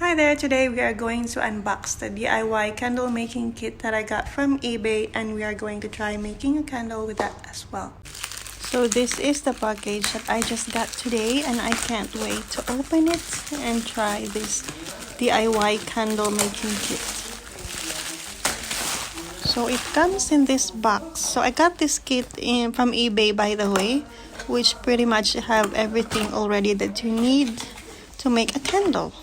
Hi there, today we are going to unbox the DIY candle making kit that I got from eBay, and we are going to try making a candle with that as well. So this is the package that I just got today, and I can't wait to open it and try this DIY candle making kit. So it comes in this box. So I got this kit from eBay, by the way, which pretty much have everything already that you need to make a candle.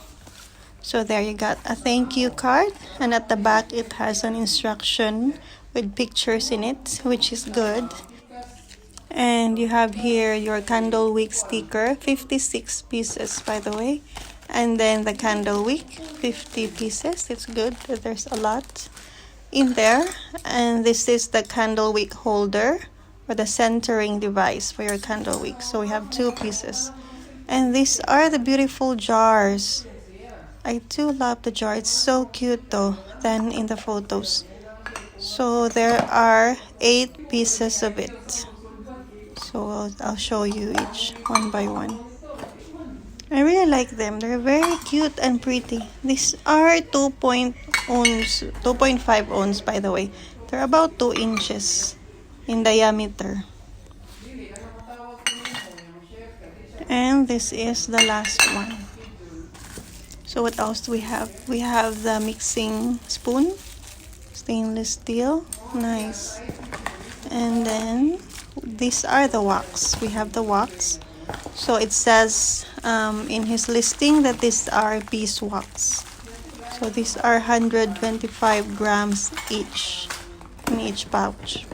So there you got a thank you card, and at the back it has an instruction with pictures in it, which is good. And you have here your candle wick sticker, 56 pieces by the way. And then the candle wick, 50 pieces. It's good that there's a lot in there. And this is the candle wick holder, or the centering device for your candle wick. So we have 2 pieces. And these are the beautiful jars. I do love the jar. It's so cute though than in the photos. So there are 8 pieces of it. So I'll show you each one by one. I really like them. They're very cute and pretty. These are 2.5 ounce by the way. They're about 2 inches in diameter. And this is the last one. So what else do we have? We have the mixing spoon, stainless steel, nice. And then these are the wax. We have the wax. So it says in his listing that these are beeswax. So these are 125 grams each in each pouch.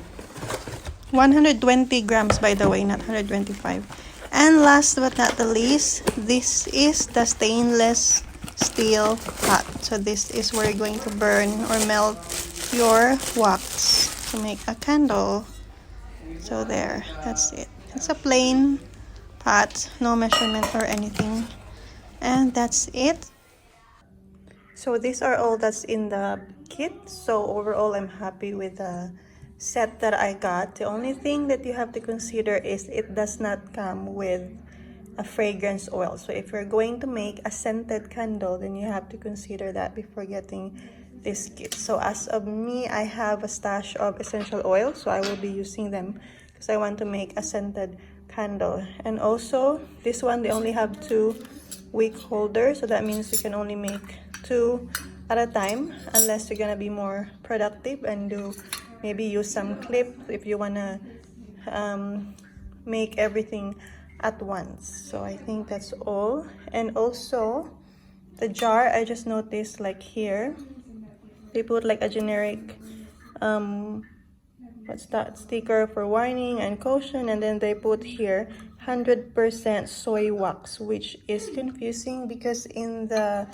120 grams by the way, not 125. And last but not the least, this is the stainless steel pot. So this is where you're going to burn or melt your wax to make a candle. So there, that's it. It's a plain pot, no measurement or anything, and that's it. So these are all that's in the kit. So overall I'm happy with the set that I got. The only thing that you have to consider is it does not come with a fragrance oil. So if you're going to make a scented candle, then you have to consider that before getting this kit. So as of me, I have a stash of essential oil, so I will be using them because I want to make a scented candle. And also this one, they only have 2 wick holders, so that means you can only make 2 at a time, unless you're gonna be more productive and maybe use some clip if you wanna make everything at once. So I think that's all. And also the jar, I just noticed like here they put like a generic what's that, sticker for warning and caution, and then they put here 100% soy wax, which is confusing because in the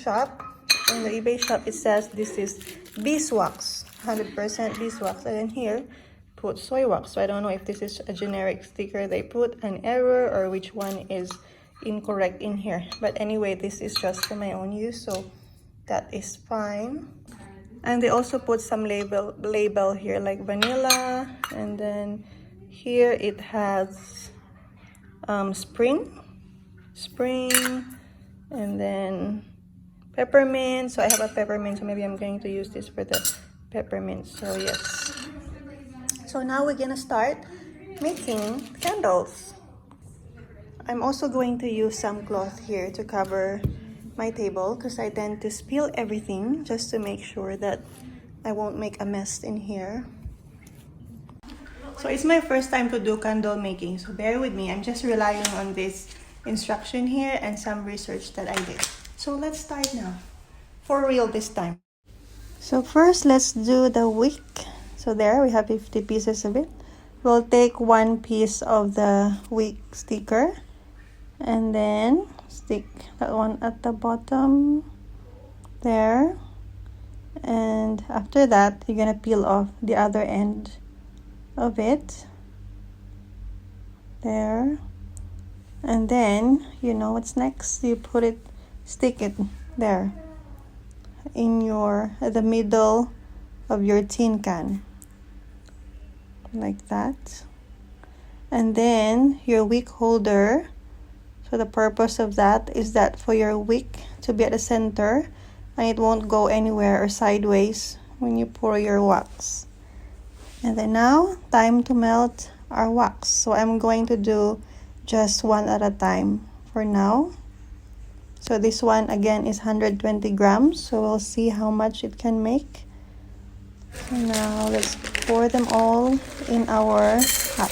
shop, in the eBay shop, it says this is beeswax, 100% beeswax, and then here put soy wax. So I don't know if this is a generic sticker they put an error or which one is incorrect in here, but anyway, this is just for my own use, so that is fine. And they also put some label here like vanilla, and then here it has spring, and then peppermint. So I have a peppermint, so maybe I'm going to use this for the peppermint. So yes. So now we're gonna start making candles. I'm also going to use some cloth here to cover my table because I tend to spill everything, just to make sure that I won't make a mess in here. So it's my first time to do candle making, so bear with me. I'm just relying on this instruction here and some research that I did. So let's start now, for real this time. So first let's do the wick. So there we have 50 pieces of it. We'll take 1 piece of the wick sticker and then stick that one at the bottom there, and after that you're gonna peel off the other end of it there, and then you know what's next. You stick it there in the middle of your tin can like that, and then your wick holder So the purpose of that is that for your wick to be at the center and it won't go anywhere or sideways when you pour your wax. And then now, time to melt our wax. So I'm going to do just one at a time for now. So this one again is 120 grams. So we'll see how much it can make. So now let's pour them all in our hat.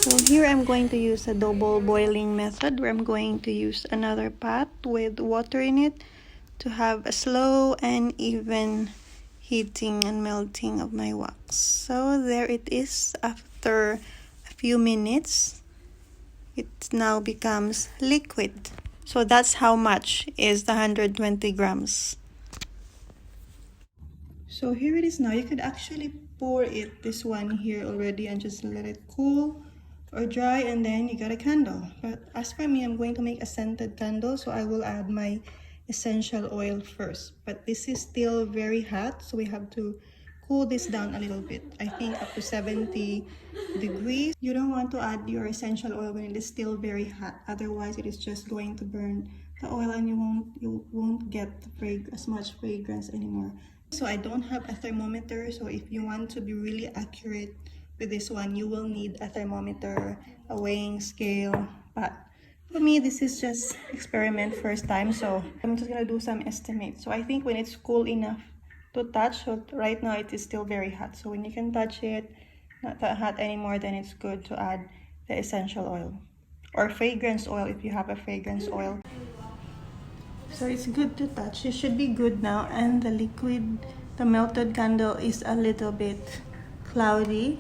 So here I'm going to use a double boiling method where I'm going to use another pot with water in it to have a slow and even heating and melting of my wax. So there it is. After a few minutes, it now becomes liquid. So that's how much is the 120 grams. So here it is now. You could actually pour this one here already and just let it cool or dry, and then you got a candle. But as for me, I'm going to make a scented candle, so I will add my essential oil first. But this is still very hot, so we have to cool this down a little bit. I think up to 70 degrees. You don't want to add your essential oil when it is still very hot, otherwise it is just going to burn the oil and you won't get as much fragrance anymore. So I don't have a thermometer, so if you want to be really accurate with this one, you will need a thermometer, a weighing scale. But for me, this is just experiment first time, so I'm just gonna do some estimates. So I think when it's cool enough to touch, so right now it is still very hot, so when you can touch it, not that hot anymore, then it's good to add the essential oil or fragrance oil if you have a fragrance oil. So it's good to touch. It should be good now, and the liquid, the melted candle is a little bit cloudy.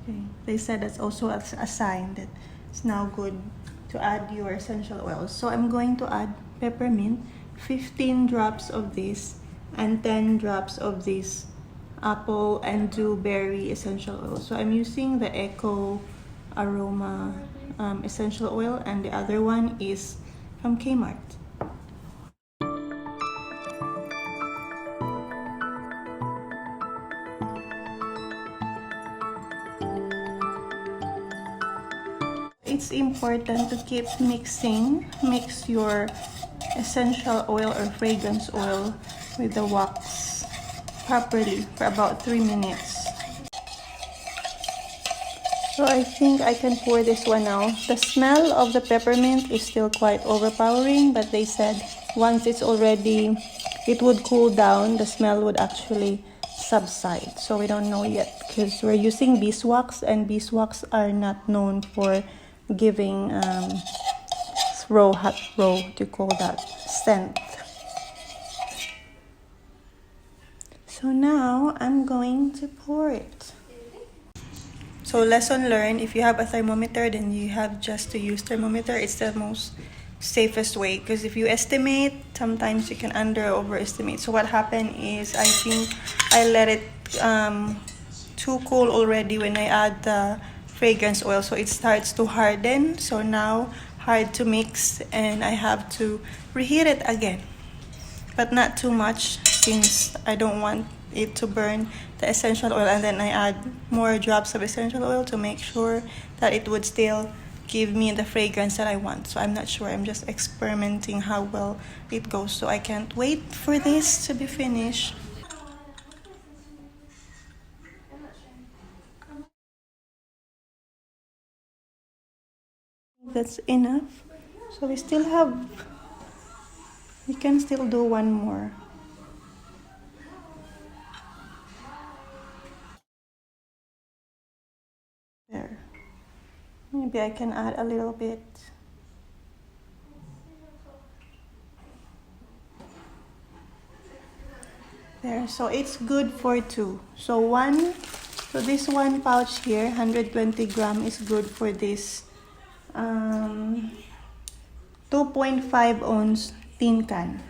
Okay. They said that's also a sign that it's now good to add your essential oils. So I'm going to add peppermint, 15 drops of this and 10 drops of this apple and dewberry essential oil. So I'm using the Eco Aroma essential oil, and the other one is from Kmart. It's important to keep mixing. Mix your essential oil or fragrance oil with the wax properly for about 3 minutes. So I think I can pour this one now. The smell of the peppermint is still quite overpowering, but they said once it would cool down, the smell would actually subside. So we don't know yet because we're using beeswax, and beeswax are not known for giving scent. So now I'm going to pour it. So lesson learned, if you have a thermometer, then you have just to use thermometer. It's the most safest way, because if you estimate, sometimes you can under or overestimate. So what happened is, I think I let it too cool already when I add the fragrance oil, so it starts to harden. So now hard to mix, and I have to reheat it again, but not too much since I don't want it to burn the essential oil. And then I add more drops of essential oil to make sure that it would still give me the fragrance that I want. So I'm not sure, I'm just experimenting how well it goes. So I can't wait for this to be finished. That's enough. So we can still do one more. There. Maybe I can add a little bit. There. So it's good for two. So this one pouch here, 120 gram, is good for this 2.5 ounce tin can.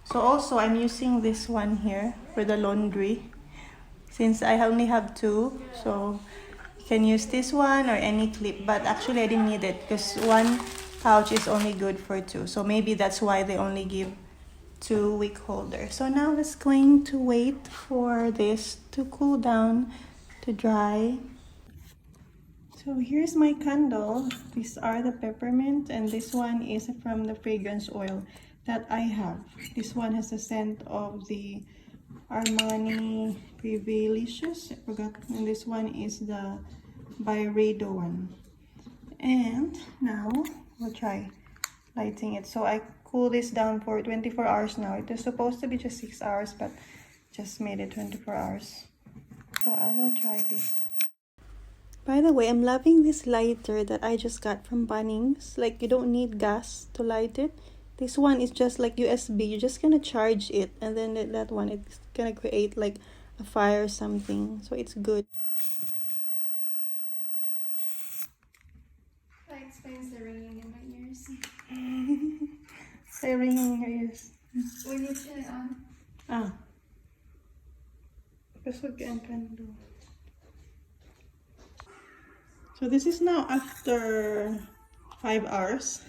So also I'm using this one here for the laundry, since I only have two. So you can use this one or any clip, but actually I didn't need it because one pouch is only good for two. So maybe that's why they only give 2 wick holder. So now let's going to wait for this to cool down, to dry. So here's my candle. These are the peppermint, and this one is from the fragrance oil that I have. This one has the scent of the Armani Privilicious, I forgot, and this one is the Byredo one. And now we'll try lighting it. So I cool this down for 24 hours now. It was supposed to be just 6 hours, but just made it 24 hours. So I will try this. By the way, I'm loving this lighter that I just got from Bunnings. Like, you don't need gas to light it. This one is just like USB. You're just gonna charge it, and then that one, it's gonna create like a fire or something. So it's good. That explains the ringing in my ears. Say ringing in your ears. When you turn it on. Ah. Besok ang candle. So this is now after 5 hours.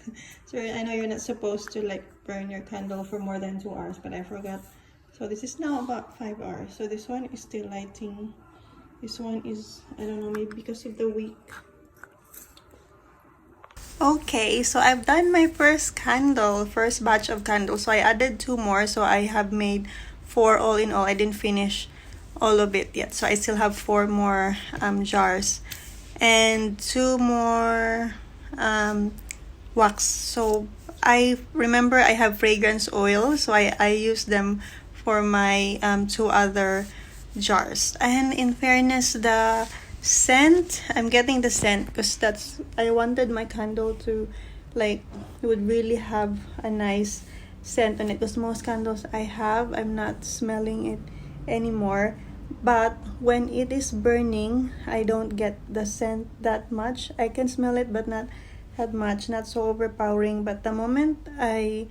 So I know you're not supposed to like burn your candle for more than 2 hours, but I forgot. So this is now about 5 hours. So this one is still lighting. This one is, I don't know, maybe because of the wick. Okay, so I've done my first batch of candles. So I added 2 more, so I have made 4 all in all. I didn't finish all of it yet, so I still have 4 more jars and 2 more wax. So I remember I have fragrance oil, so I use them for my 2 other jars. And in fairness, the scent, I'm getting the scent because I wanted my candle to like, it would really have a nice scent on it, because most candles I have, I'm not smelling it anymore. But when it is burning, I don't get the scent that much. I can smell it, but not that much, not so overpowering. But the moment I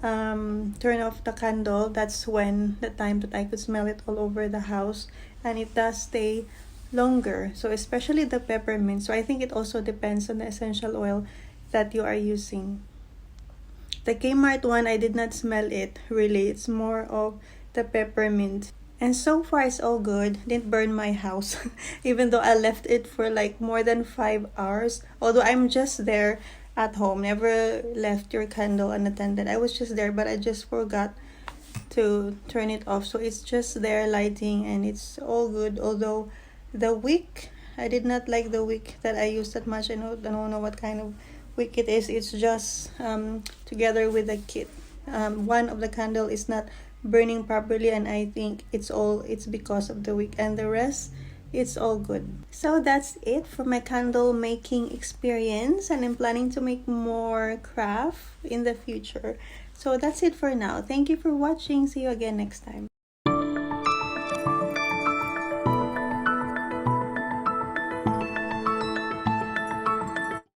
turn off the candle, that's when the time that I could smell it all over the house, and it does stay longer. So especially the peppermint. So I think it also depends on the essential oil that you are using. The Kmart one, I did not smell it really. It's more of the peppermint. And so far it's all good. Didn't burn my house even though I left it for like more than 5 hours. Although I'm just there at home. Never left your candle unattended. I was just there, but I just forgot to turn it off. So it's just there lighting, and it's all good. Although the wick, I did not like the wick that I used that much. I don't know what kind of wick it is. It's just together with the kit. One of the candle is not burning properly, and I think it's because of the wick, and the rest, it's all good. So that's it for my candle making experience, and I'm planning to make more craft in the future. So that's it for now. Thank you for watching. See you again next time.